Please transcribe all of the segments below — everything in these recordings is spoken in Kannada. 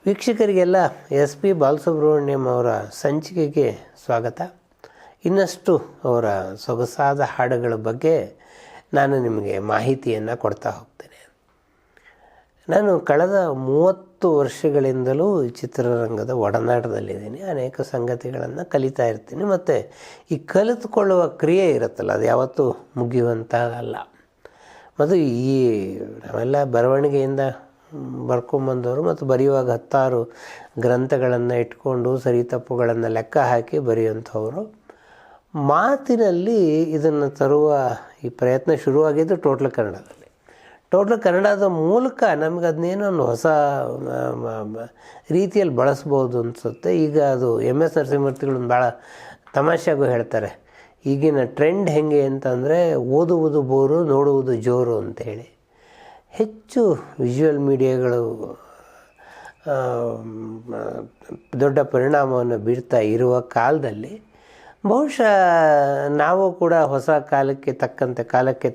ವೀಕ್ಷಕರಿಗೆಲ್ಲ ಎಸ್ ಪಿ ಬಾಲಸುಬ್ರಹ್ಮಣ್ಯಂ ಅವರ ಸಂಚಿಕೆಗೆ ಸ್ವಾಗತ. ಇನ್ನಷ್ಟು ಅವರ ಸೊಗಸಾದ ಹಾಡುಗಳ ಬಗ್ಗೆ ನಾನು ನಿಮಗೆ ಮಾಹಿತಿಯನ್ನು ಕೊಡ್ತಾ ಹೋಗ್ತೇನೆ. ನಾನು ಕಳೆದ 30 ವರ್ಷಗಳಿಂದಲೂ ಚಿತ್ರರಂಗದ ಒಡನಾಟದಲ್ಲಿದ್ದೀನಿ. ಅನೇಕ ಸಂಗತಿಗಳನ್ನು ಕಲಿತಾ ಇರ್ತೀನಿ ಮತ್ತು ಈ ಕಲಿತುಕೊಳ್ಳುವ ಕ್ರಿಯೆ ಇರುತ್ತಲ್ಲ, ಅದು ಯಾವತ್ತೂ ಮುಗಿಯುವಂಥದ್ದಲ್ಲ. ಮತ್ತು ಈ ನಾವೆಲ್ಲ ಬರವಣಿಗೆಯಿಂದ ಬರ್ಕೊಂಬಂದವರು ಮತ್ತು ಬರೆಯುವಾಗ 10 ಗ್ರಂಥಗಳನ್ನು ಇಟ್ಕೊಂಡು ಸರಿ ತಪ್ಪುಗಳನ್ನು ಲೆಕ್ಕ ಹಾಕಿ ಬರೆಯುವಂಥವರು. ಮಾತಿನಲ್ಲಿ ಇದನ್ನು ತರುವ ಈ ಪ್ರಯತ್ನ ಶುರುವಾಗಿದ್ದು ಟೋಟ್ಲ್ ಕನ್ನಡದ ಮೂಲಕ ನಮಗೆ ಅದನ್ನೇನೋ ಒಂದು ಹೊಸ ರೀತಿಯಲ್ಲಿ ಬಳಸ್ಬೋದು ಅನಿಸುತ್ತೆ. ಈಗ ಅದು MS ನರಸಿಂಹಮೂರ್ತಿಗಳನ್ನ ಭಾಳ ತಮಾಷೆಗೂ ಹೇಳ್ತಾರೆ, ಈಗಿನ ಟ್ರೆಂಡ್ ಹೆಂಗೆ ಅಂತಂದರೆ ಓದುವುದು ಬೋರು, ನೋಡುವುದು ಜೋರು ಅಂತೇಳಿ. ಹೆಚ್ಚು ವಿಜುವಲ್ ಮೀಡಿಯಾಗಳು ದೊಡ್ಡ ಪರಿಣಾಮವನ್ನು ಬೀರ್ತಾ ಇರುವ ಕಾಲದಲ್ಲಿ ಬಹುಶಃ ನಾವು ಕೂಡ ಹೊಸ ಕಾಲಕ್ಕೆ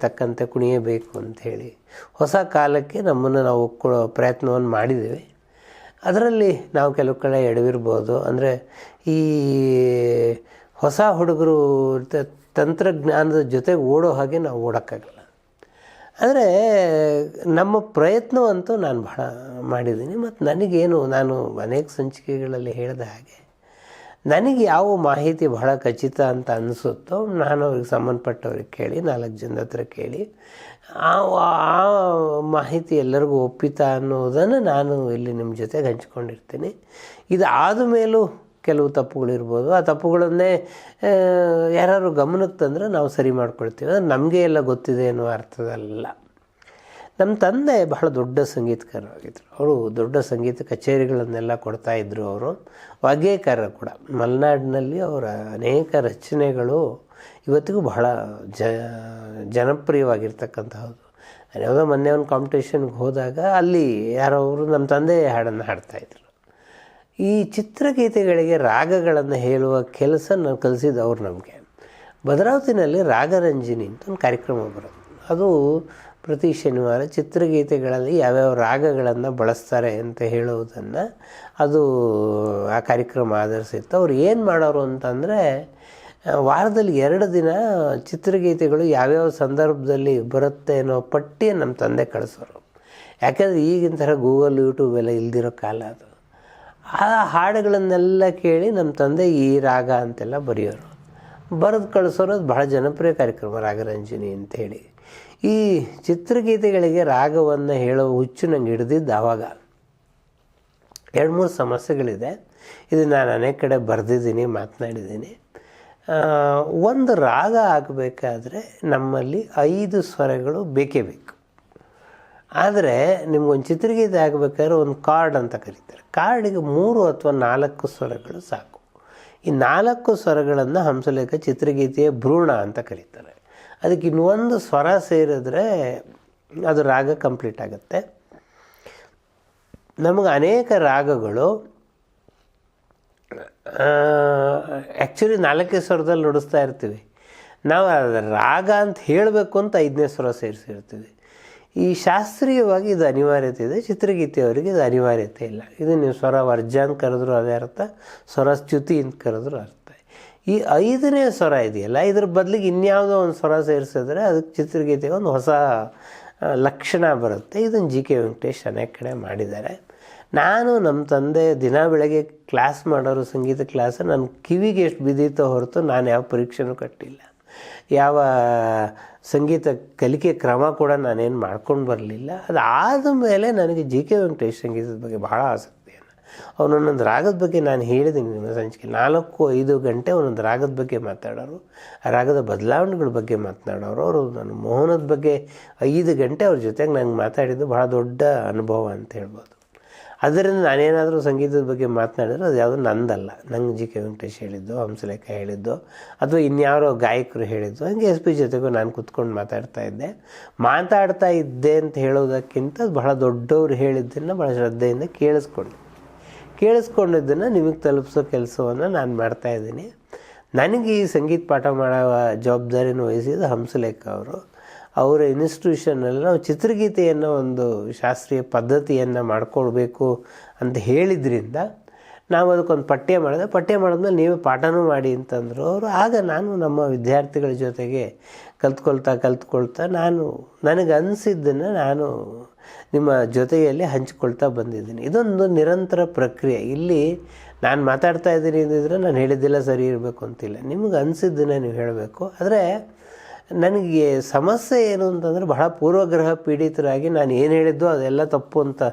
ತಕ್ಕಂತೆ ಕುಣಿಯಬೇಕು ಅಂಥೇಳಿ ಹೊಸ ಕಾಲಕ್ಕೆ ನಮ್ಮನ್ನು ನಾವು ಒಕ್ಕೊಳ್ಳೋ ಪ್ರಯತ್ನವನ್ನು ಮಾಡಿದ್ದೇವೆ. ಅದರಲ್ಲಿ ನಾವು ಕೆಲವು ಕಡೆ ಎಡವಿರ್ಬೋದು. ಅಂದರೆ ಈ ಹೊಸ ಹುಡುಗರು ತಂತ್ರಜ್ಞಾನದ ಜೊತೆ ಓಡೋ ಹಾಗೆ ನಾವು ಓಡೋಕ್ಕಾಗಲ್ಲ. ಆದರೆ ನಮ್ಮ ಪ್ರಯತ್ನವಂತೂ ನಾನು ಬಹಳ ಮಾಡಿದ್ದೀನಿ. ಮತ್ತು ನನಗೇನು, ನಾನು ಅನೇಕ ಸಂಚಿಕೆಗಳಲ್ಲಿ ಹೇಳಿದ ಹಾಗೆ ನನಗೆ ಯಾವ ಮಾಹಿತಿ ಬಹಳ ಖಚಿತ ಅಂತ ಅನಿಸುತ್ತೋ ನಾನು ಅವ್ರಿಗೆ ಸಂಬಂಧಪಟ್ಟವ್ರಿಗೆ ಕೇಳಿ, 4 ಜನದ ಹತ್ರ ಕೇಳಿ ಆ ಮಾಹಿತಿ ಎಲ್ಲರಿಗೂ ಒಪ್ಪಿತಾ ಅನ್ನೋದನ್ನು ನಾನು ಇಲ್ಲಿ ನಿಮ್ಮ ಜೊತೆಗೆ ಹಂಚ್ಕೊಂಡಿರ್ತೀನಿ. ಇದು ಆದ ಮೇಲೂ ಕೆಲವು ತಪ್ಪುಗಳಿರ್ಬೋದು. ಆ ತಪ್ಪುಗಳನ್ನೇ ಯಾರು ಗಮನಕ್ಕೆ ತಂದರೆ ನಾವು ಸರಿ ಮಾಡ್ಕೊಳ್ತೀವಿ. ಅದು ನಮಗೆ ಎಲ್ಲ ಗೊತ್ತಿದೆ ಅನ್ನೋ ಅರ್ಥದಲ್ಲ. ನಮ್ಮ ತಂದೆ ಬಹಳ ದೊಡ್ಡ ಸಂಗೀತಕಾರರಾಗಿದ್ದರು. ಅವರು ದೊಡ್ಡ ಸಂಗೀತ ಕಚೇರಿಗಳನ್ನೆಲ್ಲ ಕೊಡ್ತಾಯಿದ್ರು. ಅವರು ವಾಗ್ಗೇಯಕಾರ ಕೂಡ. ಮಲೆನಾಡಿನಲ್ಲಿ ಅವರ ಅನೇಕ ರಚನೆಗಳು ಇವತ್ತಿಗೂ ಬಹಳ ಜನಪ್ರಿಯವಾಗಿರ್ತಕ್ಕಂಥದ್ದು. ಯಾವುದೋ ಮೊನ್ನೆ ಒಂದು ಕಾಂಪಿಟೇಷನ್ಗೆ ಹೋದಾಗ ಅಲ್ಲಿ ಯಾರೋ ಅವರು ನಮ್ಮ ತಂದೆ ಹಾಡನ್ನು ಹಾಡ್ತಾಯಿದ್ರು. ಈ ಚಿತ್ರಗೀತೆಗಳಿಗೆ ರಾಗಗಳನ್ನು ಹೇಳುವ ಕೆಲಸ ನಾನು ಕಲಿಸಿದವರು ನಮಗೆ. ಭದ್ರಾವತಿನಲ್ಲಿ ರಾಗರಂಜಿನಿ ಅಂತ ಒಂದು ಕಾರ್ಯಕ್ರಮ ಬರೋದು. ಅದು ಪ್ರತಿ ಶನಿವಾರ ಚಿತ್ರಗೀತೆಗಳಲ್ಲಿ ಯಾವ್ಯಾವ ರಾಗಗಳನ್ನು ಬಳಸ್ತಾರೆ ಅಂತ ಹೇಳುವುದನ್ನು ಅದು ಆ ಕಾರ್ಯಕ್ರಮ ಆಧರಿಸಿತ್ತು. ಅವ್ರು ಏನು ಮಾಡೋರು ಅಂತಂದರೆ ವಾರದಲ್ಲಿ 2 ದಿನ ಚಿತ್ರಗೀತೆಗಳು ಯಾವ್ಯಾವ ಸಂದರ್ಭದಲ್ಲಿ ಬರುತ್ತೆ ಅನ್ನೋ ಪಟ್ಟಿಯನ್ನು ನಮ್ಮ ತಂದೆ ಕಳಿಸೋರು. ಯಾಕೆಂದರೆ ಈಗಿನ ಥರ ಗೂಗಲ್, ಯೂಟ್ಯೂಬ್ ಎಲ್ಲ ಇಲ್ದಿರೋ ಕಾಲ ಅದು. ಆ ಹಾಡುಗಳನ್ನೆಲ್ಲ ಕೇಳಿ ನಮ್ಮ ತಂದೆ ಈ ರಾಗ ಅಂತೆಲ್ಲ ಬರೆಯೋರು, ಬರೆದು ಕಳಿಸೋರು. ಅದು ಬಹಳ ಜನಪ್ರಿಯ ಕಾರ್ಯಕ್ರಮ ರಾಗರಂಜಿನಿ ಅಂಥೇಳಿ. ಈ ಚಿತ್ರಗೀತೆಗಳಿಗೆ ರಾಗವನ್ನು ಹೇಳೋ ಹುಚ್ಚು ನಂಗೆ ಹಿಡ್ದಿದ್ದು ಆವಾಗ. 2-3 ಸಮಸ್ಯೆಗಳಿದೆ. ಇದು ನಾನು ಅನೇಕ ಕಡೆ ಬರೆದಿದ್ದೀನಿ, ಮಾತನಾಡಿದ್ದೀನಿ. ಒಂದು ರಾಗ ಆಗಬೇಕಾದ್ರೆ ನಮ್ಮಲ್ಲಿ 5 ಸ್ವರಗಳು ಬೇಕೇ ಬೇಕು. ಆದರೆ ನಿಮ್ಗೊಂದು ಚಿತ್ರಗೀತೆ ಆಗಬೇಕಾದ್ರೆ ಒಂದು ಕಾರ್ಡ್ ಅಂತ ಕರೀತಾರೆ. ಕಾರ್ಡಿಗೆ 3 ಅಥವಾ 4 ಸ್ವರಗಳು ಸಾಕು. ಈ 4 ಸ್ವರಗಳನ್ನು ಹಂಸಲೇಖ ಚಿತ್ರಗೀತೆಯ ಭ್ರೂಣ ಅಂತ ಕರೀತಾರೆ. ಅದಕ್ಕೆ ಇನ್ನೊಂದು ಸ್ವರ ಸೇರಿದ್ರೆ ಅದು ರಾಗ ಕಂಪ್ಲೀಟ್ ಆಗುತ್ತೆ. ನಮಗೆ ಅನೇಕ ರಾಗಗಳು ಆ್ಯಕ್ಚುಲಿ 4 ಸ್ವರದಲ್ಲಿ ನುಡಿಸ್ತಾ ಇರ್ತೀವಿ. ನಾವು ರಾಗ ಅಂತ ಹೇಳಬೇಕು ಅಂತ 5ನೇ ಸ್ವರ ಸೇರಿಸಿರ್ತೀವಿ. ಈ ಶಾಸ್ತ್ರೀಯವಾಗಿ ಇದು ಅನಿವಾರ್ಯತೆ ಇದೆ, ಚಿತ್ರಗೀತೆಯವರಿಗೆ ಇದು ಅನಿವಾರ್ಯತೆ ಇಲ್ಲ. ಇದು ನೀವು ಸ್ವರ ವರ್ಜ ಅಂತ ಕರೆದ್ರು ಅದೇ ಅರ್ಥ, ಸ್ವರ ಚ್ಯುತಿ ಅಂತ ಕರೆದ್ರು ಅರ್ಥ. ಈ 5ನೇ ಸ್ವರ ಇದೆಯಲ್ಲ, ಇದ್ರ ಬದಲಿಗೆ ಇನ್ಯಾವುದೋ ಒಂದು ಸ್ವರ ಸೇರಿಸಿದ್ರೆ ಅದಕ್ಕೆ ಚಿತ್ರಗೀತೆಗೆ ಒಂದು ಹೊಸ ಲಕ್ಷಣ ಬರುತ್ತೆ. ಇದನ್ನು GK ವೆಂಕಟೇಶ್ ಅನೇಕ ಕಡೆ ಮಾಡಿದ್ದಾರೆ. ನಾನು ನಮ್ಮ ತಂದೆ ದಿನ ಬೆಳಗ್ಗೆ ಕ್ಲಾಸ್ ಮಾಡೋರು, ಸಂಗೀತ ಕ್ಲಾಸ್, ನನ್ನ ಕಿವಿಗೆ ಎಷ್ಟು ಬಿದ್ದೀತೋ ಹೊರತು ನಾನು ಯಾವ ಪರೀಕ್ಷೆನೂ ಕಟ್ಟಿಲ್ಲ. ಯಾವ ಸಂಗೀತ ಕಲಿಕೆ ಕ್ರಮ ಕೂಡ ನಾನೇನು ಮಾಡ್ಕೊಂಡು ಬರಲಿಲ್ಲ. ಅದಾದ ಮೇಲೆ ನನಗೆ GK ವೆಂಕಟೇಶ್ ಸಂಗೀತದ ಬಗ್ಗೆ ಬಹಳ ಆಸಕ್ತಿಯನ್ನು, ಅವನೊಂದೊಂದು ರಾಗದ ಬಗ್ಗೆ ನಾನು ಹೇಳಿದ್ದೀನಿ ನಿಮ್ಮ ಸಂಚಿಕೆ. 4-5 ಗಂಟೆ ಒಂದೊಂದು ರಾಗದ ಬಗ್ಗೆ ಮಾತಾಡೋರು, ಆ ರಾಗದ ಬದಲಾವಣೆಗಳ ಬಗ್ಗೆ ಮಾತನಾಡೋರು. ಅವರು ನಾನು ಮೋಹನದ ಬಗ್ಗೆ 5 ಗಂಟೆ ಅವ್ರ ಜೊತೆಗೆ ನಂಗೆ ಮಾತಾಡಿದ್ದು ಬಹಳ ದೊಡ್ಡ ಅನುಭವ ಅಂತ ಹೇಳ್ಬೋದು. ಅದರಿಂದ ನಾನೇನಾದರೂ ಸಂಗೀತದ ಬಗ್ಗೆ ಮಾತನಾಡಿದ್ರೆ ಅದು ಯಾವುದೂ ನಂದಲ್ಲ. ನಂಗೆ GK ವೆಂಕಟೇಶ್ ಹೇಳಿದ್ದು, ಹಂಸಲೇಖ ಹೇಳಿದ್ದು, ಅಥವಾ ಇನ್ಯಾರೋ ಗಾಯಕರು ಹೇಳಿದ್ದು. ಹಂಗೆ SP ಜೊತೆಗೂ ನಾನು ಕೂತ್ಕೊಂಡು ಮಾತಾಡ್ತಾ ಇದ್ದೆ ಅಂತ ಹೇಳೋದಕ್ಕಿಂತ ಬಹಳ ದೊಡ್ಡವರು ಹೇಳಿದ್ದನ್ನು ಭಾಳ ಶ್ರದ್ಧೆಯಿಂದ ಕೇಳಿಸ್ಕೊಂಡಿದ್ದನ್ನು ನಿಮಗೆ ತಲುಪಿಸೋ ಕೆಲಸವನ್ನು ನಾನು ಮಾಡ್ತಾಯಿದ್ದೀನಿ. ನನಗೆ ಈ ಸಂಗೀತ ಪಾಠ ಮಾಡೋ ಜವಾಬ್ದಾರಿನ ವಹಿಸಿದ ಹಂಸಲೇಖ ಅವರು. ಅವರ ಇನ್ಸ್ಟಿಟ್ಯೂಷನಲ್ಲಿ ನಾವು ಚಿತ್ರಗೀತೆಯನ್ನು ಒಂದು ಶಾಸ್ತ್ರೀಯ ಪದ್ಧತಿಯನ್ನು ಮಾಡಿಕೊಡ್ಬೇಕು ಅಂತ ಹೇಳಿದ್ರಿಂದ ನಾವು ಅದಕ್ಕೊಂದು ಪಠ್ಯ ಮಾಡಿದ್ಮೇಲೆ ನೀವೇ ಪಾಠನೂ ಮಾಡಿ ಅಂತಂದರು ಅವರು. ಆಗ ನಾನು ನಮ್ಮ ವಿದ್ಯಾರ್ಥಿಗಳ ಜೊತೆಗೆ ಕಲ್ತ್ಕೊಳ್ತಾ ನನಗೆ ಅನಿಸಿದ್ದನ್ನು ನಾನು ನಿಮ್ಮ ಜೊತೆಯಲ್ಲಿ ಹಂಚಿಕೊಳ್ತಾ ಬಂದಿದ್ದೀನಿ. ಇದೊಂದು ನಿರಂತರ ಪ್ರಕ್ರಿಯೆ. ಇಲ್ಲಿ ನಾನು ಮಾತಾಡ್ತಾ ಇದ್ದೀನಿ ಅಂದಿದ್ರೆ ನಾನು ಹೇಳಿದ್ದೆಲ್ಲ ಸರಿ ಇರಬೇಕು ಅಂತಿಲ್ಲ, ನಿಮಗೆ ಅನಿಸಿದ್ದನ್ನು ನೀವು ಹೇಳಬೇಕು. ಆದರೆ ನನಗೆ ಸಮಸ್ಯೆ ಏನು ಅಂತಂದರೆ ಬಹಳ ಪೂರ್ವಗ್ರಹ ಪೀಡಿತರಾಗಿ ನಾನು ಏನು ಹೇಳಿದ್ದೋ ಅದೆಲ್ಲ ತಪ್ಪು ಅಂತ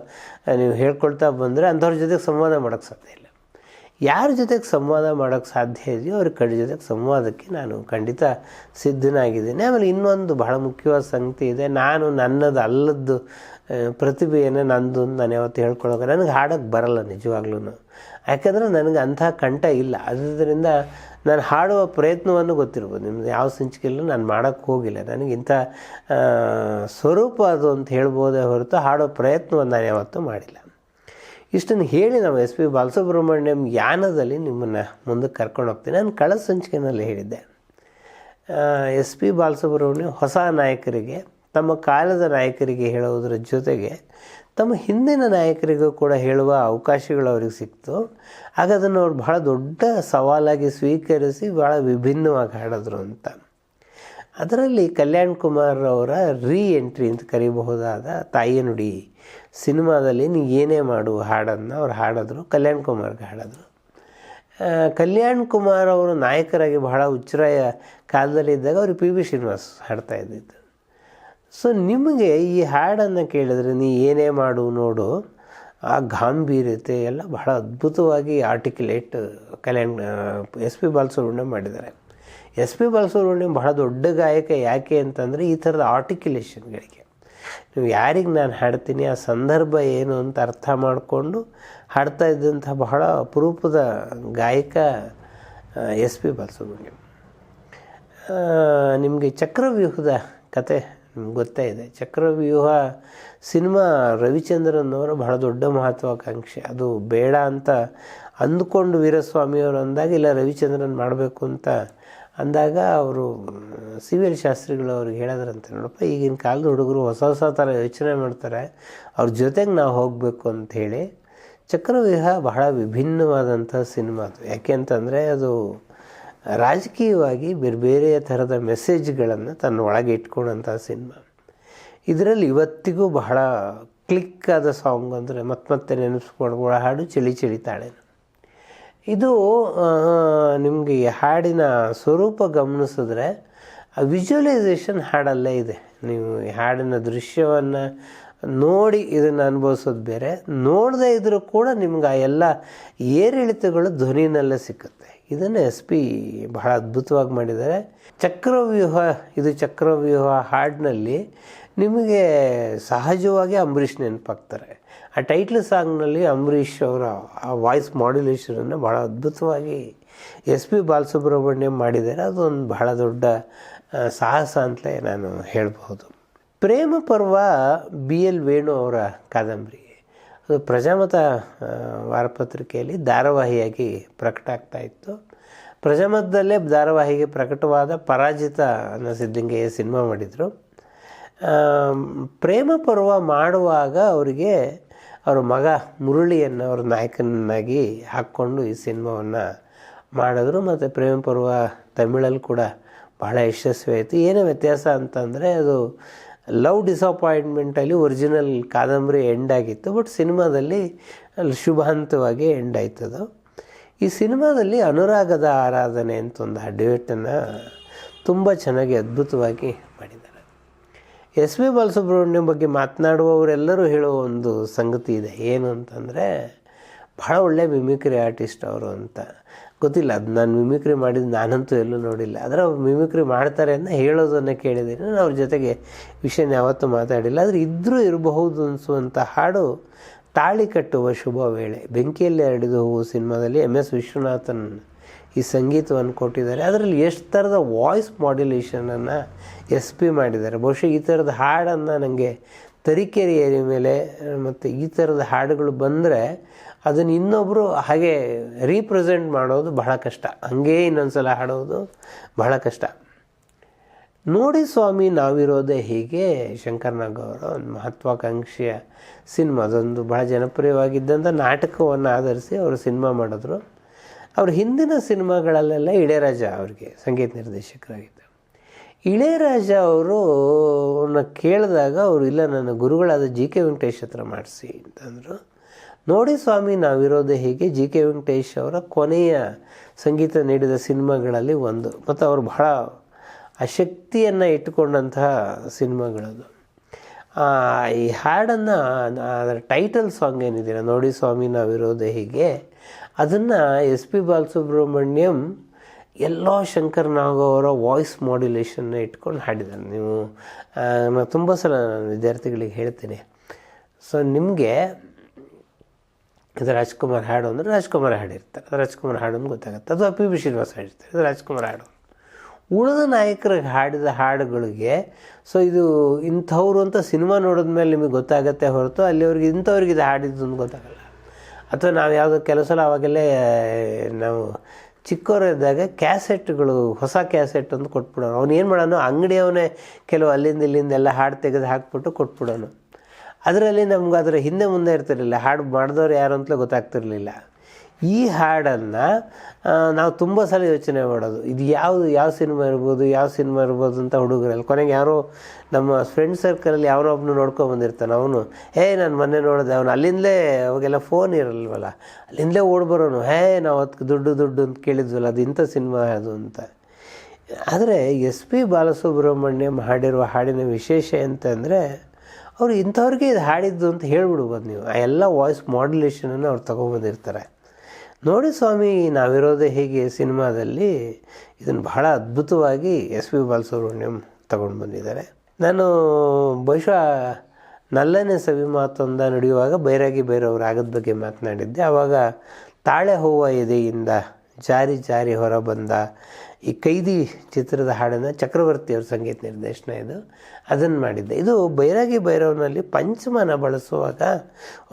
ನೀವು ಹೇಳ್ಕೊಳ್ತಾ ಬಂದರೆ ಅಂಥವ್ರ ಜೊತೆಗೆ ಸಂವಾದ ಮಾಡೋಕ್ಕೆ ಸಾಧ್ಯ ಇಲ್ಲ. ಯಾರ ಜೊತೆಗೆ ಸಂವಾದ ಮಾಡೋಕ್ಕೆ ಸಾಧ್ಯ ಇದೆಯೋ ಅವ್ರ ಕಡೆ ಜೊತೆಗೆ ಸಂವಾದಕ್ಕೆ ನಾನು ಖಂಡಿತ ಸಿದ್ಧನಾಗಿದ್ದೀನಿ. ಆಮೇಲೆ ಇನ್ನೊಂದು ಬಹಳ ಮುಖ್ಯವಾದ ಸಂಗತಿ ಇದೆ, ನಾನು ನನ್ನದು ಅಲ್ಲದ್ದು ಪ್ರತಿಭೆಯನ್ನು ನಂದು ನಾನು ಯಾವತ್ತು ಹೇಳ್ಕೊಳ್ಳೋಕೆ ನನಗೆ ಹಾಡೋಕ್ಕೆ ಬರಲ್ಲ ನಿಜವಾಗ್ಲೂ. ಯಾಕಂದರೆ ನನಗೆ ಅಂಥ ಕಂಠ ಇಲ್ಲ. ಅದರಿಂದ ನಾನು ಹಾಡುವ ಪ್ರಯತ್ನವನ್ನು ಗೊತ್ತಿರ್ಬೋದು, ನಿಮ್ಮದು ಯಾವ ಸಂಚಿಕೆಯಲ್ಲೂ ನಾನು ಮಾಡೋಕ್ಕೆ ಹೋಗಿಲ್ಲ. ನನಗೆ ಇಂಥ ಸ್ವರೂಪ ಅದು ಅಂತ ಹೇಳ್ಬೋದೇ ಹೊರತು ಹಾಡೋ ಪ್ರಯತ್ನವನ್ನು ನಾನು ಯಾವತ್ತೂ ಮಾಡಿಲ್ಲ. ಇಷ್ಟನ್ನು ಹೇಳಿ ನಾವು ಎಸ್ ಪಿ ಬಾಲಸುಬ್ರಹ್ಮಣ್ಯಂ ಯಾನದಲ್ಲಿ ನಿಮ್ಮನ್ನು ಮುಂದಕ್ಕೆ ಕರ್ಕೊಂಡು ಹೋಗ್ತೀನಿ. ನಾನು ಕಳೆದ ಸಂಚಿಕೆಯಲ್ಲಿ ಹೇಳಿದ್ದೆ, ಎಸ್ ಪಿ ಬಾಲಸುಬ್ರಹ್ಮಣ್ಯಂ ಹೊಸ ನಾಯಕರಿಗೆ, ತಮ್ಮ ಕಾಲದ ನಾಯಕರಿಗೆ ಹೇಳೋದ್ರ ಜೊತೆಗೆ ತಮ್ಮ ಹಿಂದಿನ ನಾಯಕರಿಗೂ ಕೂಡ ಹೇಳುವ ಅವಕಾಶಗಳು ಅವ್ರಿಗೆ ಸಿಕ್ತು. ಆಗ ಅದನ್ನು ಅವ್ರು ಬಹಳ ದೊಡ್ಡ ಸವಾಲಾಗಿ ಸ್ವೀಕರಿಸಿ ಭಾಳ ವಿಭಿನ್ನವಾಗಿ ಹಾಡಿದ್ರು ಅಂತ. ಅದರಲ್ಲಿ ಕಲ್ಯಾಣ್ ಕುಮಾರ್ ಅವರ ಎಂಟ್ರಿ ಅಂತ ಕರೀಬಹುದಾದ ತಾಯಿಯ ನುಡಿ ಸಿನಿಮಾದಲ್ಲಿ ನೀ ಏನೇ ಮಾಡು ಹಾಡನ್ನು ಅವ್ರು ಹಾಡಿದ್ರು, ಕಲ್ಯಾಣ್ ಕುಮಾರ್ಗೆ ಹಾಡಿದ್ರು. ಕಲ್ಯಾಣ್ ಕುಮಾರ್ ಅವರು ನಾಯಕರಾಗಿ ಬಹಳ ಉಚ್ಚರಾಯ ಕಾಲದಲ್ಲಿದ್ದಾಗ ಅವರು ಪಿ ಬಿ ಶ್ರೀನಿವಾಸ್ ಹಾಡ್ತಾ ಇದ್ದಿದ್ದು. ಸೊ ನಿಮಗೆ ಈ ಹಾಡನ್ನು ಕೇಳಿದ್ರೆ ನೀ ಏನೇ ಮಾಡು ನೋಡು, ಆ ಗಾಂಭೀರ್ಯತೆ ಎಲ್ಲ ಬಹಳ ಅದ್ಭುತವಾಗಿ ಆರ್ಟಿಕ್ಯುಲೇಟ್ ಎಸ್ ಪಿ ಬಾಲಸುಬ್ರಹ್ಮಣ್ಯಂ ಮಾಡಿದ್ದಾರೆ. ಎಸ್ ಪಿ ಬಾಲಸುಬ್ರಹ್ಮಣ್ಯಂ ಬಹಳ ದೊಡ್ಡ ಗಾಯಕ. ಯಾಕೆ ಅಂತಂದರೆ ಈ ಥರದ ಆರ್ಟಿಕ್ಯುಲೇಷನ್ಗಳಿಗೆ ನೀವು ಯಾರಿಗೆ ನಾನು ಹಾಡ್ತೀನಿ ಆ ಸಂದರ್ಭ ಏನು ಅಂತ ಅರ್ಥ ಮಾಡಿಕೊಂಡು ಹಾಡ್ತಾ ಇದ್ದಂಥ ಬಹಳ ಅಪರೂಪದ ಗಾಯಕ ಎಸ್ ಪಿ ಬಾಲಸುಬ್ರಹ್ಮಣ್ಯಂ. ನಿಮಗೆ ಚಕ್ರವ್ಯೂಹದ ಕತೆ ನಿಮ್ಗೆ ಗೊತ್ತೇ ಇದೆ. ಚಕ್ರವ್ಯೂಹ ಸಿನಿಮಾ ರವಿಚಂದ್ರನ್ ಅವರ ಬಹಳ ದೊಡ್ಡ ಮಹತ್ವಾಕಾಂಕ್ಷೆ. ಅದು ಬೇಡ ಅಂತ ಅಂದ್ಕೊಂಡು ವೀರಸ್ವಾಮಿಯವರು ಅಂದಾಗ ಇಲ್ಲ ರವಿಚಂದ್ರನ್ ಮಾಡಬೇಕು ಅಂತ ಅಂದಾಗ ಅವರು ಸಿ ವಿ ಎಲ್ ಶಾಸ್ತ್ರಿಗಳು ಅವ್ರಿಗೆ ಹೇಳಿದ್ರಂತೆ, ನೋಡಪ್ಪ ಈಗಿನ ಕಾಲದ ಹುಡುಗರು ಹೊಸ ಥರ ಯೋಚನೆ ಮಾಡ್ತಾರೆ, ಅವ್ರ ಜೊತೆಗೆ ನಾವು ಹೋಗಬೇಕು ಅಂಥೇಳಿ. ಚಕ್ರವ್ಯೂಹ ಬಹಳ ವಿಭಿನ್ನವಾದಂಥ ಸಿನಿಮಾ ಅದು. ಯಾಕೆ ಅಂತಂದರೆ ಅದು ರಾಜಕೀಯವಾಗಿ ಬೇರೆ ಬೇರೆ ಥರದ ಮೆಸೇಜ್ಗಳನ್ನು ತನ್ನ ಒಳಗೆ ಇಟ್ಕೊಂಡಂಥ ಸಿನಿಮಾ. ಇದರಲ್ಲಿ ಇವತ್ತಿಗೂ ಬಹಳ ಕ್ಲಿಕ್ ಆದ ಸಾಂಗ್ ಅಂದರೆ ಮತ್ತೆ ನೆನೆಸ್ಕೊಂಡು ಹಾಡು ಚಳಿ ಚಳಿ ತಾಳೆ. ಇದು ನಿಮಗೆ ಈ ಹಾಡಿನ ಸ್ವರೂಪ ಗಮನಿಸಿದ್ರೆ ವಿಜುವಲೈಸೇಷನ್ ಹಾಡಲ್ಲೇ ಇದೆ. ನೀವು ಈ ಹಾಡಿನ ದೃಶ್ಯವನ್ನು ನೋಡಿ ಇದನ್ನು ಅನುಭವಿಸೋದು ಬೇರೆ, ನೋಡದೇ ಇದ್ದರೂ ಕೂಡ ನಿಮ್ಗೆ ಆ ಎಲ್ಲ ಏರಿಳಿತಗಳು ಧ್ವನಿನಲ್ಲೇ ಸಿಕ್ಕುತ್ತೆ. ಇದನ್ನು ಎಸ್ ಪಿ ಬಹಳ ಅದ್ಭುತವಾಗಿ ಮಾಡಿದ್ದಾರೆ. ಚಕ್ರವ್ಯೂಹ ಹಾಡಿನಲ್ಲಿ ನಿಮಗೆ ಸಹಜವಾಗಿ ಅಂಬರೀಷ್ ನೆನಪಾಗ್ತಾರೆ. ಆ ಟೈಟ್ಲ್ ಸಾಂಗ್ನಲ್ಲಿ ಅಂಬರೀಷ್ ಅವರ ಆ ವಾಯ್ಸ್ ಮಾಡ್ಯುಲೇಷನನ್ನು ಭಾಳ ಅದ್ಭುತವಾಗಿ ಎಸ್ ಪಿ ಬಾಲಸುಬ್ರಹ್ಮಣ್ಯಂ ಮಾಡಿದ್ದಾರೆ. ಅದೊಂದು ಬಹಳ ದೊಡ್ಡ ಸಾಹಸ ಅಂತಲೇ ನಾನು ಹೇಳ್ಬೋದು. ಪ್ರೇಮ ಪರ್ವ ಬಿ ಎಲ್ ವೇಣು ಅವರ ಕಾದಂಬರಿ. ಅದು ಪ್ರಜಾಮತ ವಾರಪತ್ರಿಕೆಯಲ್ಲಿ ಧಾರಾವಾಹಿಯಾಗಿ ಪ್ರಕಟ ಆಗ್ತಾಯಿತ್ತು. ಪ್ರಜಾಮತದಲ್ಲೇ ಧಾರಾವಾಹಿಗೆ ಪ್ರಕಟವಾದ ಪರಾಜಿತ ಅನ್ನೋ ಸಿದ್ಧಂಗೆ ಸಿನಿಮಾ ಮಾಡಿದರು. ಪ್ರೇಮ ಪರ್ವ ಮಾಡುವಾಗ ಅವರಿಗೆ ಅವರ ಮಗ ಮುರಳಿಯನ್ನು ಅವ್ರ ನಾಯಕನಾಗಿ ಹಾಕ್ಕೊಂಡು ಈ ಸಿನಿಮಾವನ್ನು ಮಾಡಿದ್ರು. ಮತ್ತು ಪ್ರೇಮ ಪರ್ವ ತಮಿಳಲ್ಲಿ ಕೂಡ ಬಹಳ ಯಶಸ್ವಿ ಆಯಿತು. ಏನೇ ವ್ಯತ್ಯಾಸ ಅಂತಂದರೆ ಅದು ಲವ್ ಡಿಸಪಾಯಿಂಟ್ಮೆಂಟಲ್ಲಿ ಒರಿಜಿನಲ್ ಕಾದಂಬರಿ ಎಂಡ್ ಆಗಿತ್ತು, ಬಟ್ ಸಿನಿಮಾದಲ್ಲಿ ಅಲ್ಲಿ ಶುಭಾಂತವಾಗಿ ಎಂಡ್ ಆಯ್ತದು. ಈ ಸಿನಿಮಾದಲ್ಲಿ ಅನುರಾಗದ ಆರಾಧನೆ ಅಂತ ಒಂದು ಡ್ಯುಯೆಟನ್ನು ತುಂಬ ಚೆನ್ನಾಗಿ ಅದ್ಭುತವಾಗಿ ಮಾಡಿದ್ದಾರೆ. ಎಸ್ ಪಿ ಬಾಲಸುಬ್ರಹ್ಮಣ್ಯಂ ಬಗ್ಗೆ ಮಾತನಾಡುವವರೆಲ್ಲರೂ ಹೇಳೋ ಒಂದು ಸಂಗತಿ ಇದೆ, ಏನು ಅಂತಂದರೆ ಭಾಳ ಒಳ್ಳೆಯ ಮಿಮಿಕ್ರಿ ಆರ್ಟಿಸ್ಟ್ ಅವರು ಅಂತ. ಗೊತ್ತಿಲ್ಲ, ಅದು ನಾನು ಮಿಮಿಕ್ರಿ ಮಾಡಿದ್ದು ನಾನಂತೂ ಎಲ್ಲೂ ನೋಡಿಲ್ಲ. ಆದರೆ ಅವ್ರು ಮಿಮಿಕ್ರಿ ಮಾಡ್ತಾರೆ ಅಂತ ಹೇಳೋದನ್ನು ಕೇಳಿದ್ದೀನಿ. ನಾನು ಅವ್ರ ಜೊತೆಗೆ ವಿಷಯನ ಯಾವತ್ತೂ ಮಾತಾಡಿಲ್ಲ. ಆದರೆ ಇದ್ದರೂ ಇರಬಹುದು ಅನಿಸುವಂಥ ಹಾಡು ತಾಳಿ ಕಟ್ಟುವ ಶುಭ ವೇಳೆ, ಬೆಂಕಿಯಲ್ಲಿ ಹರಡಿದ ಹೂವು ಸಿನಿಮಾದಲ್ಲಿ ಎಮ್ ಎಸ್ ವಿಶ್ವನಾಥನ್ ಈ ಸಂಗೀತವನ್ನು ಕೊಟ್ಟಿದ್ದಾರೆ. ಅದರಲ್ಲಿ ಎಷ್ಟು ಥರದ ವಾಯ್ಸ್ ಮಾಡ್ಯುಲೇಷನನ್ನು ಎಸ್ ಪಿ ಮಾಡಿದ್ದಾರೆ. ಬಹುಶಃ ಈ ಥರದ ಹಾಡನ್ನು ನನಗೆ ತರೀಕೆರೆ ಏರಿಯ ಮೇಲೆ ಮತ್ತು ಈ ಥರದ ಹಾಡುಗಳು ಬಂದರೆ ಅದನ್ನು ಇನ್ನೊಬ್ಬರು ಹಾಗೆ ರೀಪ್ರೆಸೆಂಟ್ ಮಾಡೋದು ಬಹಳ ಕಷ್ಟ, ಹಾಗೇ ಇನ್ನೊಂದು ಸಲ ಹಾಡೋದು ಬಹಳ ಕಷ್ಟ. ನೋಡಿ ಸ್ವಾಮಿ ನಾವಿರೋದೇ ಹೀಗೆ ಶಂಕರ್ನಾಗ್ ಅವರ ಒಂದು ಮಹತ್ವಾಕಾಂಕ್ಷೆಯ ಸಿನಿಮಾ. ಅದೊಂದು ಭಾಳ ಜನಪ್ರಿಯವಾಗಿದ್ದಂಥ ನಾಟಕವನ್ನು ಆಧರಿಸಿ ಅವರು ಸಿನಿಮಾ ಮಾಡಿದ್ರು. ಅವ್ರ ಹಿಂದಿನ ಸಿನಿಮಾಗಳಲ್ಲೆಲ್ಲ ಇಳೆಯರಾಜ ಅವರಿಗೆ ಸಂಗೀತ ನಿರ್ದೇಶಕರಾಗಿದ್ದರು. ಇಳೆಯರಾಜ ಅವರು ಕೇಳಿದಾಗ ಅವರು ಇಲ್ಲ, ನನ್ನ ಗುರುಗಳಾದ ಜಿ ಕೆ ವೆಂಕಟೇಶ್ ಹತ್ರ ಮಾಡಿಸಿ ಅಂತಂದರು. ನೋಡಿ ಸ್ವಾಮಿ ನಾವಿರೋದೇ ಹೀಗೆ ಜಿ ಕೆ ವೆಂಕಟೇಶ್ ಅವರ ಕೊನೆಯ ಸಂಗೀತ ನೀಡಿದ ಸಿನಿಮಾಗಳಲ್ಲಿ ಒಂದು, ಮತ್ತು ಅವರು ಬಹಳ ಶಕ್ತಿಯನ್ನು ಇಟ್ಟುಕೊಂಡಂತಹ ಸಿನಿಮಾಗಳದು. ಈ ಹಾಡನ್ನು, ಅದರ ಟೈಟಲ್ ಸಾಂಗ್ ಏನಿದೆ ನೋಡಿ ಸ್ವಾಮಿ ನಾವಿರೋದೇ ಹೀಗೆ, ಅದನ್ನು ಎಸ್ ಪಿ ಬಾಲಸುಬ್ರಹ್ಮಣ್ಯಂ ಎಲ್ಲೋ ಶಂಕರ್ನಾಗ್ ಅವರ ವಾಯ್ಸ್ ಮಾಡ್ಯುಲೇಷನ್ನ ಇಟ್ಕೊಂಡು ಹಾಡಿದ್ದಾರೆ. ನೀವು ನಾನು ತುಂಬ ಸಲ ನಾನು ವಿದ್ಯಾರ್ಥಿಗಳಿಗೆ ಹೇಳ್ತೀನಿ, ಸೊ ನಿಮಗೆ ಇದು ರಾಜ್ಕುಮಾರ್ ಹಾಡು ಅಂದರೆ ರಾಜ್ಕುಮಾರ್ ಹಾಡಿರ್ತಾರೆ, ಅದು ರಾಜ್ಕುಮಾರ್ ಹಾಡು ಅಂತ ಗೊತ್ತಾಗುತ್ತೆ. ಅದು ಪಿ ಬಿ ಶ್ರೀನಿವಾಸ್ ಹಾಡಿರ್ತಾರೆ, ಇದು ರಾಜ್ಕುಮಾರ್ ಹಾಡು. ಉಳಿದ ನಾಯಕರಿಗೆ ಹಾಡಿದ ಹಾಡುಗಳಿಗೆ ಸೊ ಇದು ಇಂಥವ್ರು ಅಂತ ಸಿನಿಮಾ ನೋಡಿದ್ಮೇಲೆ ನಿಮಗೆ ಗೊತ್ತಾಗತ್ತೆ ಹೊರತು ಅಲ್ಲಿವ್ರಿಗೆ ಇಂಥವ್ರಿಗೆ ಇದು ಹಾಡಿದ್ದು ಅಂತ ಗೊತ್ತಾಗಲ್ಲ. ಅಥವಾ ನಾವು ಯಾವುದೋ ಕೆಲವು ಸಲ ಅವಾಗೆಲ್ಲೇ ನಾವು ಚಿಕ್ಕವರಿದ್ದಾಗ ಕ್ಯಾಸೆಟ್ಗಳು, ಹೊಸ ಕ್ಯಾಸೆಟ್ ಅಂತ ಕೊಟ್ಬಿಡೋನು. ಅವ್ನು ಏನು ಮಾಡೋನು, ಅಂಗಡಿಯವನೇ ಕೆಲವು ಅಲ್ಲಿಂದ ಇಲ್ಲಿಂದ ಎಲ್ಲ ಹಾಡು ತೆಗೆದು ಹಾಕ್ಬಿಟ್ಟು ಕೊಟ್ಬಿಡೋನು. ಅದರಲ್ಲಿ ನಮ್ಗೆ ಅದರ ಹಿಂದೆ ಮುಂದೆ ಇರ್ತಿರಲಿಲ್ಲ, ಹಾಡು ಮಾಡಿದವ್ರು ಯಾರು ಅಂತಲೇ ಗೊತ್ತಾಗ್ತಿರ್ಲಿಲ್ಲ. ಈ ಹಾಡನ್ನು ನಾವು ತುಂಬ ಸಲ ಯೋಚನೆ ಮಾಡೋದು, ಇದು ಯಾವ ಸಿನಿಮಾ ಇರ್ಬೋದು ಅಂತ ಹುಡುಗರಲ್ಲಿ. ಕೊನೆಗೆ ಯಾರೋ ನಮ್ಮ ಫ್ರೆಂಡ್ ಸರ್ಕಲಲ್ಲಿ ಯಾರೋ ಒಬ್ಬನು ನೋಡ್ಕೊಂಬಂದಿರ್ತಾನೆ. ಅವನು ನಾನು ಮೊನ್ನೆ ನೋಡಿದೆ, ಅವನು ಅಲ್ಲಿಂದಲೇ, ಅವಾಗೆಲ್ಲ ಫೋನ್ ಇರಲ್ವಲ್ಲ, ಅಲ್ಲಿಂದಲೇ ಓಡ್ಬರೋನು, ನಾವು ಅದಕ್ಕೆ ದುಡ್ಡು ಅಂತ ಕೇಳಿದ್ವಲ್ಲ, ಅದು ಇಂಥ ಸಿನಿಮಾ ಅದು ಅಂತ. ಆದರೆ ಎಸ್ ಪಿ ಬಾಲಸುಬ್ರಹ್ಮಣ್ಯಂ ಹಾಡಿರುವ ಹಾಡಿನ ವಿಶೇಷ ಅಂತಂದರೆ ಅವರು ಇಂಥವ್ರಿಗೆ ಇದು ಹಾಡಿದ್ದು ಅಂತ ಹೇಳ್ಬಿಡ್ಬೋದು ನೀವು. ಆ ಎಲ್ಲ ವಾಯ್ಸ್ ಮಾಡ್ಯುಲೇಷನನ್ನು ಅವ್ರು ತೊಗೊಬಂದಿರ್ತಾರೆ. ನೋಡಿ ಸ್ವಾಮಿ ನಾವಿರೋದೇ ಹೀಗೆ ಸಿನಿಮಾದಲ್ಲಿ ಇದನ್ನು ಬಹಳ ಅದ್ಭುತವಾಗಿ ಎಸ್ ಪಿ ಬಾಲಸುಬ್ರಹ್ಮಣ್ಯಂ ತಗೊಂಡು ಬಂದಿದ್ದಾರೆ. ನಾನು ಬಹುಶಃ ನಲ್ಲನೇ ಸವಿ ಮಾತೊಂದ ನಡೆಯುವಾಗ ಬೈರಾಗಿ ಬೈರವ್ರ ಆಗದ ಬಗ್ಗೆ ಮಾತನಾಡಿದ್ದೆ. ಆವಾಗ ತಾಳೆ ಹೂವ ಎದೆಯಿಂದ ಜಾರಿ ಹೊರ ಬಂದ ಈ ಕೈದಿ ಚಿತ್ರದ ಹಾಡನ್ನು ಚಕ್ರವರ್ತಿ ಅವ್ರ ಸಂಗೀತ ನಿರ್ದೇಶನ ಇದು, ಅದನ್ನು ಮಾಡಿದ್ದೆ. ಇದು ಬೈರಾಗಿ ಭೈರವ್ನಲ್ಲಿ ಪಂಚಮನ ಬಳಸುವಾಗ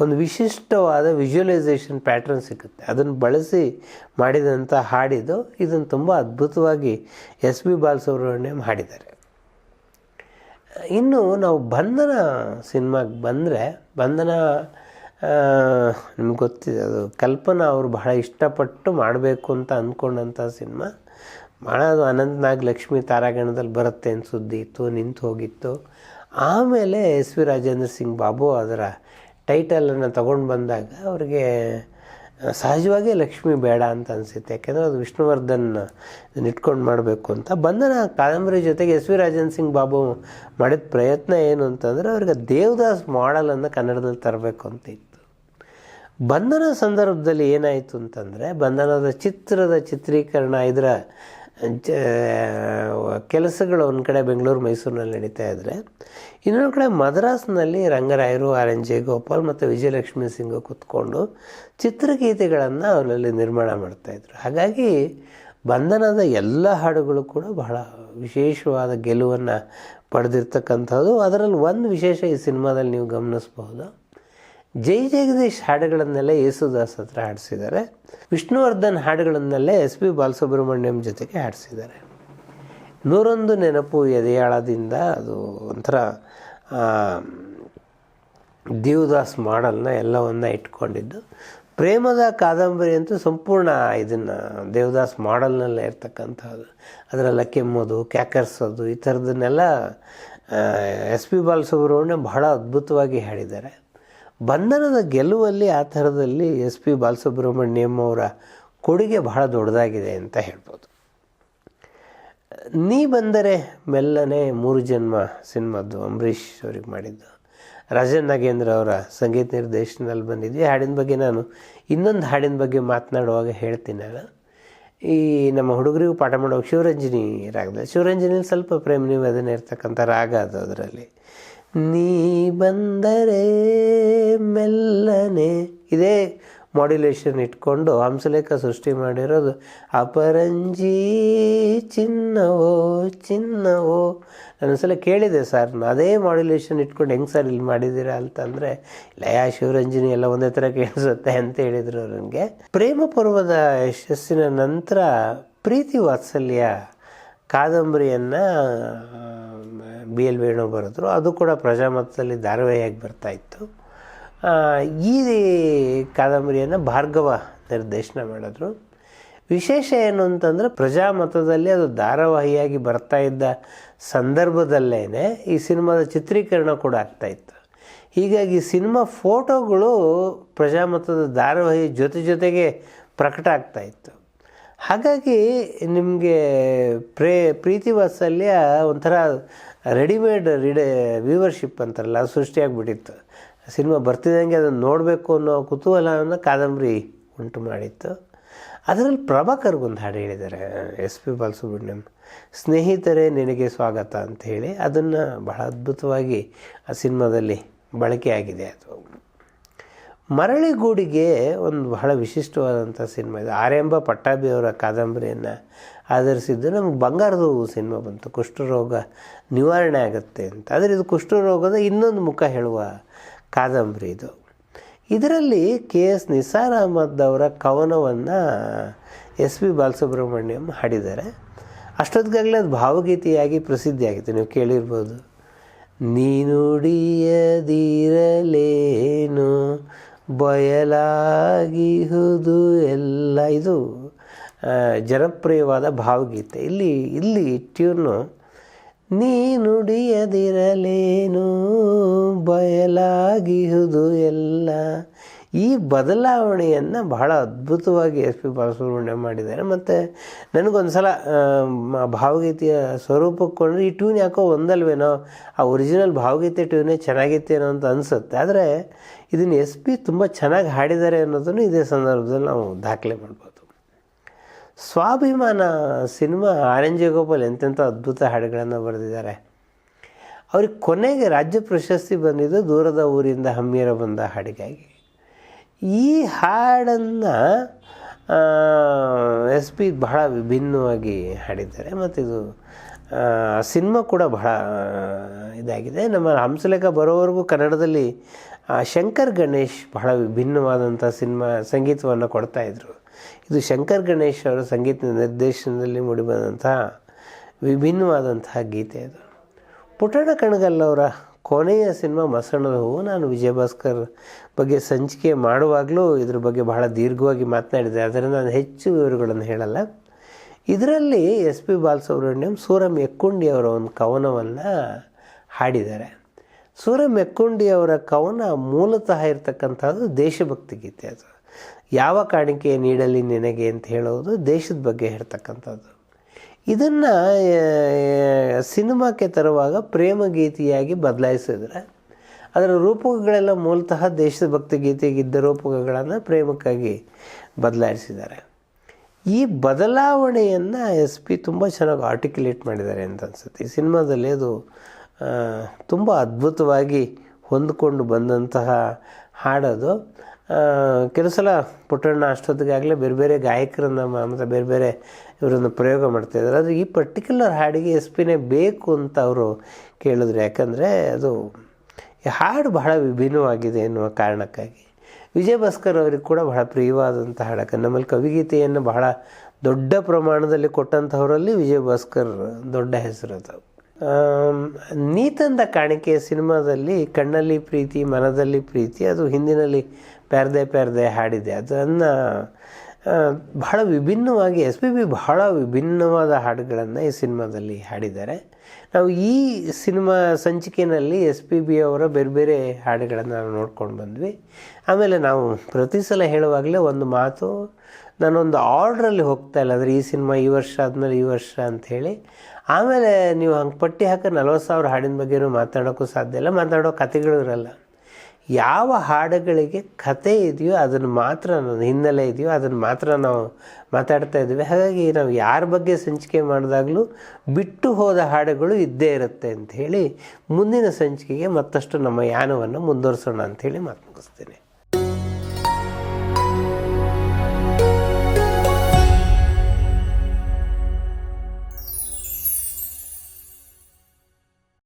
ಒಂದು ವಿಶಿಷ್ಟವಾದ ವಿಜುವಲೈಸೇಷನ್ ಪ್ಯಾಟ್ರನ್ ಸಿಗುತ್ತೆ, ಅದನ್ನು ಬಳಸಿ ಮಾಡಿದಂಥ ಹಾಡಿದು. ಇದನ್ನು ತುಂಬ ಅದ್ಭುತವಾಗಿ ಎಸ್ ಪಿ ಬಾಲಸುಬ್ರಹ್ಮಣ್ಯಂ ಹಾಡಿದ್ದಾರೆ. ಇನ್ನು ನಾವು ಬಂಧನ ಸಿನಿಮಾಗೆ ಬಂದರೆ, ಬಂಧನ ನಿಮ್ಗೆ ಗೊತ್ತಿದೆ, ಅದು ಕಲ್ಪನಾ ಅವರು ಬಹಳ ಇಷ್ಟಪಟ್ಟು ಮಾಡಬೇಕು ಅಂತ ಅಂದ್ಕೊಂಡಂಥ ಸಿನಿಮಾ. ಭಾಳ ಅದು ಅನಂತನಾಗ್ ಲಕ್ಷ್ಮೀ ತಾರಾಗಣದಲ್ಲಿ ಬರುತ್ತೆ ಅಂತ ಸುದ್ದಿ ಇತ್ತು, ನಿಂತು ಹೋಗಿತ್ತು. ಆಮೇಲೆ ಎಸ್ ವಿ ರಾಜೇಂದ್ರ ಸಿಂಗ್ ಬಾಬು ಅದರ ಟೈಟಲನ್ನು ತೊಗೊಂಡು ಬಂದಾಗ ಅವ್ರಿಗೆ ಸಹಜವಾಗಿ ಲಕ್ಷ್ಮಿ ಬೇಡ ಅಂತ ಅನಿಸುತ್ತೆ, ಯಾಕೆಂದರೆ ಅದು ವಿಷ್ಣುವರ್ಧನ್ ಇಟ್ಕೊಂಡು ಮಾಡಬೇಕು ಅಂತ. ಬಂಧನ ಕಾದಂಬರಿ ಜೊತೆಗೆ ಎಸ್ ವಿ ರಾಜೇಂದ್ರ ಸಿಂಗ್ ಬಾಬು ಮಾಡಿದ ಪ್ರಯತ್ನ ಏನು ಅಂತಂದರೆ ಅವ್ರಿಗೆ ದೇವದಾಸ್ ಮಾಡೆಲನ್ನು ಕನ್ನಡದಲ್ಲಿ ತರಬೇಕು ಅಂತ ಇತ್ತು. ಬಂಧನ ಸಂದರ್ಭದಲ್ಲಿ ಏನಾಯಿತು ಅಂತಂದರೆ, ಬಂಧನದ ಚಿತ್ರದ ಚಿತ್ರೀಕರಣ ಇದರ ಕೆಲಸಗಳು ಒಂದು ಕಡೆ ಬೆಂಗಳೂರು ಮೈಸೂರಿನಲ್ಲಿ ನಡೀತಾ ಇದ್ದರೆ, ಇನ್ನೊಂದು ಕಡೆ ಮದ್ರಾಸ್ನಲ್ಲಿ ರಂಗರಾಯರು, ಆರ್ ಎನ್ ಜಯಗೋಪಾಲ್ ಮತ್ತು ವಿಜಯಲಕ್ಷ್ಮಿ ಸಿಂಗ್ ಕೂತ್ಕೊಂಡು ಚಿತ್ರಗೀತೆಗಳನ್ನು ಅವರಲ್ಲಿ ನಿರ್ಮಾಣ ಮಾಡ್ತಾಯಿದ್ರು. ಹಾಗಾಗಿ ಬಂಧನದ ಎಲ್ಲ ಹಾಡುಗಳು ಕೂಡ ಬಹಳ ವಿಶೇಷವಾದ ಗೆಲುವನ್ನು ಪಡೆದಿರ್ತಕ್ಕಂಥದ್ದು. ಅದರಲ್ಲಿ ಒಂದು ವಿಶೇಷ ಈ ಸಿನಿಮಾದಲ್ಲಿ ನೀವು ಗಮನಿಸ್ಬಹುದು, ಜೈ ಜಗದೀಶ್ ಹಾಡುಗಳನ್ನೆಲ್ಲ ಯೇಸುದಾಸ್ ಹತ್ರ ಹಾಡಿಸಿದ್ದಾರೆ, ವಿಷ್ಣುವರ್ಧನ್ ಹಾಡುಗಳನ್ನೆಲ್ಲ ಎಸ್ ಪಿ ಬಾಲಸುಬ್ರಹ್ಮಣ್ಯಂ ಜೊತೆಗೆ ಹಾಡಿಸಿದ್ದಾರೆ. 101 ನೆನಪು ಎದೆಯಾಳದಿಂದ ಅದು ಒಂಥರ ದೇವದಾಸ್ ಮಾಡೆಲ್ನ ಎಲ್ಲವನ್ನು ಇಟ್ಕೊಂಡಿದ್ದು. ಪ್ರೇಮದ ಕಾದಂಬರಿ ಅಂತೂ ಸಂಪೂರ್ಣ ಇದನ್ನು ದೇವದಾಸ್ ಮಾಡೆಲ್ನಲ್ಲೇ ಇರ್ತಕ್ಕಂಥದ್ದು. ಅದರೆಲ್ಲ ಕೆಮ್ಮೋದು, ಕ್ಯಾಕರ್ಸೋದು, ಈ ಥರದನ್ನೆಲ್ಲ ಎಸ್ ಪಿ ಬಾಲಸುಬ್ರಹ್ಮಣ್ಯಂ ಬಹಳ ಅದ್ಭುತವಾಗಿ ಹಾಡಿದ್ದಾರೆ. ಬಂಧನದ ಗೆಲುವಲ್ಲಿ ಆ ಥರದಲ್ಲಿ ಎಸ್ ಪಿ ಬಾಲಸುಬ್ರಹ್ಮಣ್ಯಂ ಅವರ ಕೊಡುಗೆ ಬಹಳ ದೊಡ್ಡದಾಗಿದೆ ಅಂತ ಹೇಳ್ಬೋದು. ನೀ ಬಂದರೆ ಮೆಲ್ಲನೆ 3 ಜನ್ಮ ಸಿನಿಮಾದ್ದು ಅಂಬರೀಷ್ ಅವ್ರಿಗೆ ಮಾಡಿದ್ದು, ರಾಜನ್ ನಾಗೇಂದ್ರ ಅವರ ಸಂಗೀತ ನಿರ್ದೇಶನದಲ್ಲಿ ಬಂದಿದ್ವಿ. ಹಾಡಿನ ಬಗ್ಗೆ ನಾನು ಇನ್ನೊಂದು ಹಾಡಿನ ಬಗ್ಗೆ ಮಾತನಾಡುವಾಗ ಹೇಳ್ತೀನಿ. ನಾನು ಈ ನಮ್ಮ ಹುಡುಗರಿಗೂ ಪಾಠ ಮಾಡುವಾಗ ಶಿವರಂಜನಿ ರಾಗದಲ್ಲಿ, ಶಿವರಂಜನಿಯಲ್ಲಿ ಸ್ವಲ್ಪ ಪ್ರೇಮ ನಿವೇದನೆ ಇರ್ತಕ್ಕಂಥ ರಾಗ ಅದು. ಅದರಲ್ಲಿ ನೀ ಬಂದರೆ ಮೆಲ್ಲನೆ ಇದೇ ಮಾಡ್ಯುಲೇಷನ್ ಇಟ್ಕೊಂಡು ಹಂಸಲೇಖ ಸೃಷ್ಟಿ ಮಾಡಿರೋದು. ಅಪರಂಜಿ ಚಿನ್ನವೋ ಚಿನ್ನವೋ, ನಾನೊಂದ್ಸಲ ಕೇಳಿದೆ, ಸರ್ ಅದೇ ಮಾಡ್ಯುಲೇಷನ್ ಇಟ್ಕೊಂಡು ಹೆಂಗೆ ಸರ್ ಇಲ್ಲಿ ಮಾಡಿದ್ದೀರಾ ಅಂತಂದರೆ, ಲಯ ಶಿವರಂಜನಿ ಎಲ್ಲ ಒಂದೇ ಥರ ಕೇಳಿಸುತ್ತೆ ಅಂತ ಹೇಳಿದರು ನನಗೆ. ಪ್ರೇಮ ಪರ್ವದ ಯಶಸ್ಸಿನ ನಂತರ ಪ್ರೀತಿ ವಾತ್ಸಲ್ಯ ಕಾದಂಬರಿಯನ್ನು ಬಿ ಎಲ್ ವೇಣು ಬರೆದ್ರು. ಅದು ಕೂಡ ಪ್ರಜಾಮತದಲ್ಲಿ ಧಾರಾವಾಹಿಯಾಗಿ ಬರ್ತಾಯಿತ್ತು. ಈ ಕಾದಂಬರಿಯನ್ನು ಭಾರ್ಗವ ನಿರ್ದೇಶನ ಮಾಡಿದ್ರು. ವಿಶೇಷ ಏನು ಅಂತಂದರೆ ಪ್ರಜಾಮತದಲ್ಲಿ ಅದು ಧಾರಾವಾಹಿಯಾಗಿ ಬರ್ತಾ ಇದ್ದ ಸಂದರ್ಭದಲ್ಲೇ ಈ ಸಿನಿಮಾದ ಚಿತ್ರೀಕರಣ ಕೂಡ ಆಗ್ತಾಯಿತ್ತು. ಹೀಗಾಗಿ ಸಿನಿಮಾ ಫೋಟೋಗಳು ಪ್ರಜಾಮತದ ಧಾರಾವಾಹಿ ಜೊತೆಗೆ ಪ್ರಕಟ ಆಗ್ತಾಯಿತ್ತು. ಹಾಗಾಗಿ ನಿಮಗೆ ಪ್ರೀತಿ ವಾತ್ಸಲ್ಯ ಒಂಥರ ರೆಡಿಮೇಡ್ ವ್ಯೂವರ್ಶಿಪ್ ಅಂತಾರಲ್ಲ, ಅದು ಸೃಷ್ಟಿಯಾಗಿಬಿಟ್ಟಿತ್ತು. ಸಿನಿಮಾ ಬರ್ತಿದ್ದಂಗೆ ಅದನ್ನು ನೋಡಬೇಕು ಅನ್ನೋ ಕುತೂಹಲವನ್ನು ಕಾದಂಬರಿ ಉಂಟು ಮಾಡಿತ್ತು. ಅದರಲ್ಲಿ ಪ್ರಭಾಕರ್ಗೊಂದು ಹಾಡು ಹೇಳಿದ್ದಾರೆ ಎಸ್ ಪಿ ಬಾಲಸುಬ್ರಹ್ಮಣ್ಯಂ, ಸ್ನೇಹಿತರೇ ನಿನಗೆ ಸ್ವಾಗತ ಅಂತ ಹೇಳಿ. ಅದನ್ನು ಬಹಳ ಅದ್ಭುತವಾಗಿ ಆ ಸಿನಿಮಾದಲ್ಲಿ ಬಳಕೆಯಾಗಿದೆ. ಅದು ಮರಳಿಗೂಡಿಗೆ ಒಂದು ಬಹಳ ವಿಶಿಷ್ಟವಾದಂಥ ಸಿನಿಮಾ ಇದು. ಆರ್ಯಂಬ ಪಟ್ಟಾಭಿ ಅವರ ಕಾದಂಬರಿಯನ್ನು ಆಧರಿಸಿದ್ದು. ನಮಗೆ ಬಂಗಾರದ ಹೂವು ಸಿನಿಮಾ ಬಂತು, ಕುಷ್ಠರೋಗ ನಿವಾರಣೆ ಆಗುತ್ತೆ ಅಂತ. ಆದರೆ ಇದು ಕುಷ್ಠರೋಗದ ಇನ್ನೊಂದು ಮುಖ ಹೇಳುವ ಕಾದಂಬರಿ ಇದು. ಇದರಲ್ಲಿ ಕೆ ಎಸ್ ನಿಸಾರ್ ಅಹಮದ್ ಅವರ ಕವನವನ್ನು ಎಸ್ ಪಿ ಬಾಲಸುಬ್ರಹ್ಮಣ್ಯಂ ಹಾಡಿದ್ದಾರೆ. ಅಷ್ಟೊತ್ತಿಗಾಗಲೇ ಅದು ಭಾವಗೀತೆಯಾಗಿ ಪ್ರಸಿದ್ಧಿಯಾಗಿತ್ತು, ನೀವು ಕೇಳಿರ್ಬೋದು. ನೀನುಡಿಯದಿರಲೇನು ಬಯಲಾಗಿಹುದು ಎಲ್ಲ, ಇದು ಜನಪ್ರಿಯವಾದ ಭಾವಗೀತೆ. ಇಲ್ಲಿ ಟ್ಯೂನು ನೀನುಡಿಯದಿರಲೇನು ಬಯಲಾಗಿಹುದು ಎಲ್ಲ. ಈ ಬದಲಾವಣೆಯನ್ನು ಬಹಳ ಅದ್ಭುತವಾಗಿ ಎಸ್ ಪಿ ಬಾಲಸುಬ್ರಹ್ಮಣ್ಯಂ ಮಾಡಿದ್ದಾರೆ. ಮತ್ತು ನನಗೊಂದು ಸಲ ಭಾವಗೀತೆಯ ಸ್ವರೂಪಕ್ಕೊಂಡ್ರೆ ಈ ಟ್ಯೂನ್ ಯಾಕೋ ಒಂದಲ್ವೇನೋ, ಆ ಒರಿಜಿನಲ್ ಭಾವಗೀತೆ ಟ್ಯೂನೇ ಚೆನ್ನಾಗಿತ್ತೇನೋ ಅಂತ ಅನಿಸುತ್ತೆ. ಆದರೆ ಇದನ್ನು ಎಸ್ ಪಿ ತುಂಬ ಚೆನ್ನಾಗಿ ಹಾಡಿದ್ದಾರೆ ಅನ್ನೋದನ್ನು ಇದೇ ಸಂದರ್ಭದಲ್ಲಿ ನಾವು ದಾಖಲೆ ಮಾಡ್ಬೋದು. ಸ್ವಾಭಿಮಾನ ಸಿನಿಮಾ ಆರ್ ಎನ್ ಜಯಗೋಪಾಲ್ ಎಂತೆಂಥ ಅದ್ಭುತ ಹಾಡುಗಳನ್ನು ಬರೆದಿದ್ದಾರೆ. ಅವ್ರಿಗೆ ಕೊನೆಗೆ ರಾಜ್ಯ ಪ್ರಶಸ್ತಿ ಬಂದಿದ್ದು ದೂರದ ಊರಿಂದ ಹಮ್ಮಿರ ಬಂದ ಹಾಡಿಗಾಗಿ. ಈ ಹಾಡನ್ನು ಎಸ್ ಪಿ ಬಹಳ ವಿಭಿನ್ನವಾಗಿ ಹಾಡಿದ್ದಾರೆ. ಮತ್ತು ಇದು ಸಿನಿಮಾ ಕೂಡ ಬಹಳ ಇದಾಗಿದೆ. ನಮ್ಮ ಹಂಸಲೇಖ ಬರೋವರೆಗೂ ಕನ್ನಡದಲ್ಲಿ ಶಂಕರ್ ಗಣೇಶ್ ಬಹಳ ವಿಭಿನ್ನವಾದಂಥ ಸಂಗೀತವನ್ನು ಕೊಡ್ತಾಯಿದ್ರು. ಇದು ಶಂಕರ್ ಗಣೇಶ್ ಅವರ ಸಂಗೀತ ನಿರ್ದೇಶನದಲ್ಲಿ ಮೂಡಿಬಂದಂತಹ ವಿಭಿನ್ನವಾದಂತಹ ಗೀತೆ ಅದು. ಪುಟ್ಟಣ್ಣ ಕಣಗಾಲ್ ಅವರ ಕೊನೆಯ ಸಿನಿಮಾ ಮಸಣದ ಹೂವು. ನಾನು ವಿಜಯಭಾಸ್ಕರ್ ಬಗ್ಗೆ ಸಂಚಿಕೆ ಮಾಡುವಾಗಲೂ ಇದ್ರ ಬಗ್ಗೆ ಬಹಳ ದೀರ್ಘವಾಗಿ ಮಾತನಾಡಿದೆ, ಅದರಿಂದ ನಾನು ಹೆಚ್ಚು ವಿವರಗಳನ್ನು ಹೇಳಲ್ಲ. ಇದರಲ್ಲಿ ಎಸ್ ಪಿ ಬಾಲಸುಬ್ರಹ್ಮಣ್ಯಂ ಸೂರಂ ಎಕ್ಕುಂಡಿ ಅವರ ಒಂದು ಕವನವನ್ನು ಹಾಡಿದ್ದಾರೆ. ಸೂರಂ ಎಕ್ಕುಂಡಿ ಅವರ ಕವನ ಮೂಲತಃ ಇರತಕ್ಕಂಥದ್ದು ದೇಶಭಕ್ತಿ ಗೀತೆ. ಅದು ಯಾವ ಕಾಣಿಕೆ ನೀಡಲಿ ನಿನಗೆ ಅಂತ ಹೇಳೋದು ದೇಶದ ಬಗ್ಗೆ ಹೇಳ್ತಕ್ಕಂಥದ್ದು. ಇದನ್ನು ಸಿನಿಮಾಕ್ಕೆ ತರುವಾಗ ಪ್ರೇಮ ಗೀತೆಯಾಗಿ ಬದಲಾಯಿಸಿದ್ರೆ ಅದರ ರೂಪಕಗಳೆಲ್ಲ ಮೂಲತಃ ದೇಶಭಕ್ತಿ ಗೀತೆಗಿದ್ದ ರೂಪಕಗಳನ್ನು ಪ್ರೇಮಕ್ಕಾಗಿ ಬದಲಾಯಿಸಿದ್ದಾರೆ. ಈ ಬದಲಾವಣೆಯನ್ನು ಎಸ್ ಪಿ ತುಂಬ ಚೆನ್ನಾಗಿ ಆರ್ಟಿಕ್ಯುಲೇಟ್ ಮಾಡಿದ್ದಾರೆ ಅಂತ ಅನಿಸುತ್ತೆ. ಈ ಸಿನಿಮಾದಲ್ಲಿ ಅದು ತುಂಬ ಅದ್ಭುತವಾಗಿ ಹೊಂದಿಕೊಂಡು ಬಂದಂತಹ ಹಾಡೋದು. ಕೆಲವು ಸಲ ಪುಟ್ಟಣ್ಣ ಅಷ್ಟೊತ್ತಿಗಾಗಲೇ ಬೇರೆ ಬೇರೆ ಗಾಯಕರನ್ನು ಮತ್ತು ಬೇರೆ ಬೇರೆ ಇವರನ್ನು ಪ್ರಯೋಗ ಮಾಡ್ತಾಯಿದ್ದಾರೆ. ಆದರೆ ಈ ಪರ್ಟಿಕ್ಯುಲರ್ ಹಾಡಿಗೆ ಎಸ್ ಪಿನೇ ಬೇಕು ಅಂತ ಅವರು ಕೇಳಿದ್ರು. ಯಾಕಂದರೆ ಅದು ಹಾಡು ಬಹಳ ವಿಭಿನ್ನವಾಗಿದೆ ಎನ್ನುವ ಕಾರಣಕ್ಕಾಗಿ. ವಿಜಯಭಾಸ್ಕರ್ ಅವರಿಗೆ ಕೂಡ ಬಹಳ ಪ್ರಿಯವಾದಂಥ ಹಾಡು. ನಮ್ಮಲ್ಲಿ ಕವಿಗೀತೆಯನ್ನು ಬಹಳ ದೊಡ್ಡ ಪ್ರಮಾಣದಲ್ಲಿ ಕೊಟ್ಟಂಥವರಲ್ಲಿ ವಿಜಯಭಾಸ್ಕರ್ ದೊಡ್ಡ ಹೆಸರದು. ನೀತಂದ ಕಾಣಿಕೆ ಸಿನಿಮಾದಲ್ಲಿ ಕಣ್ಣಲ್ಲಿ ಪ್ರೀತಿ ಮನದಲ್ಲಿ ಪ್ರೀತಿ, ಅದು ಹಿಂದಿನಲ್ಲಿ ಪ್ಯಾರ್ದೆ ಪ್ಯಾರ್ದೆ ಹಾಡಿದೆ. ಅದನ್ನು ಬಹಳ ವಿಭಿನ್ನವಾಗಿ ಎಸ್ ಪಿ ಬಿ ಬಹಳ ವಿಭಿನ್ನವಾದ ಹಾಡುಗಳನ್ನು ಈ ಸಿನಿಮಾದಲ್ಲಿ ಹಾಡಿದ್ದಾರೆ. ನಾವು ಈ ಸಿನಿಮಾ ಸಂಚಿಕೆಯಲ್ಲಿ ಎಸ್ ಪಿ ಬಿ ಅವರ ಬೇರೆ ಬೇರೆ ಹಾಡುಗಳನ್ನು ನಾವು ನೋಡ್ಕೊಂಡು ಬಂದ್ವಿ. ಆಮೇಲೆ ನಾವು ಪ್ರತಿ ಸಲ ಹೇಳುವಾಗಲೇ ಒಂದು ಮಾತು, ನಾನೊಂದು ಆರ್ಡ್ರಲ್ಲಿ ಹೋಗ್ತಾ ಇಲ್ಲ. ಅಂದರೆ ಈ ಸಿನಿಮಾ ಈ ವರ್ಷ ಆದಮೇಲೆ ಈ ವರ್ಷ ಅಂಥೇಳಿ. ಆಮೇಲೆ ನೀವು ಹಂಗೆ ಪಟ್ಟಿ ಹಾಕಿ 40,000 ಹಾಡಿನ ಬಗ್ಗೆನೂ ಮಾತಾಡೋಕ್ಕೂ ಸಾಧ್ಯ ಇಲ್ಲ, ಮಾತಾಡೋ ಕಥೆಗಳು ಇರಲ್ಲ. ಯಾವ ಹಾಡುಗಳಿಗೆ ಕತೆ ಇದೆಯೋ ಅದನ್ನು ಮಾತ್ರ, ಹಿನ್ನೆಲೆ ಇದೆಯೋ ಅದನ್ನು ಮಾತ್ರ ನಾವು ಮಾತಾಡ್ತಾ ಇದ್ದೀವಿ. ಹಾಗಾಗಿ ನಾವು ಯಾರ ಬಗ್ಗೆ ಸಂಚಿಕೆ ಮಾಡಿದಾಗಲೂ ಬಿಟ್ಟು ಹೋದ ಹಾಡುಗಳು ಇದ್ದೇ ಇರುತ್ತೆ ಅಂಥೇಳಿ ಮುಂದಿನ ಸಂಚಿಕೆಗೆ ಮತ್ತಷ್ಟು ನಮ್ಮ ಯಾನವನ್ನು ಮುಂದುವರಿಸೋಣ ಅಂಥೇಳಿ ಮಾತು ಮುಗಿಸ್ತೇನೆ.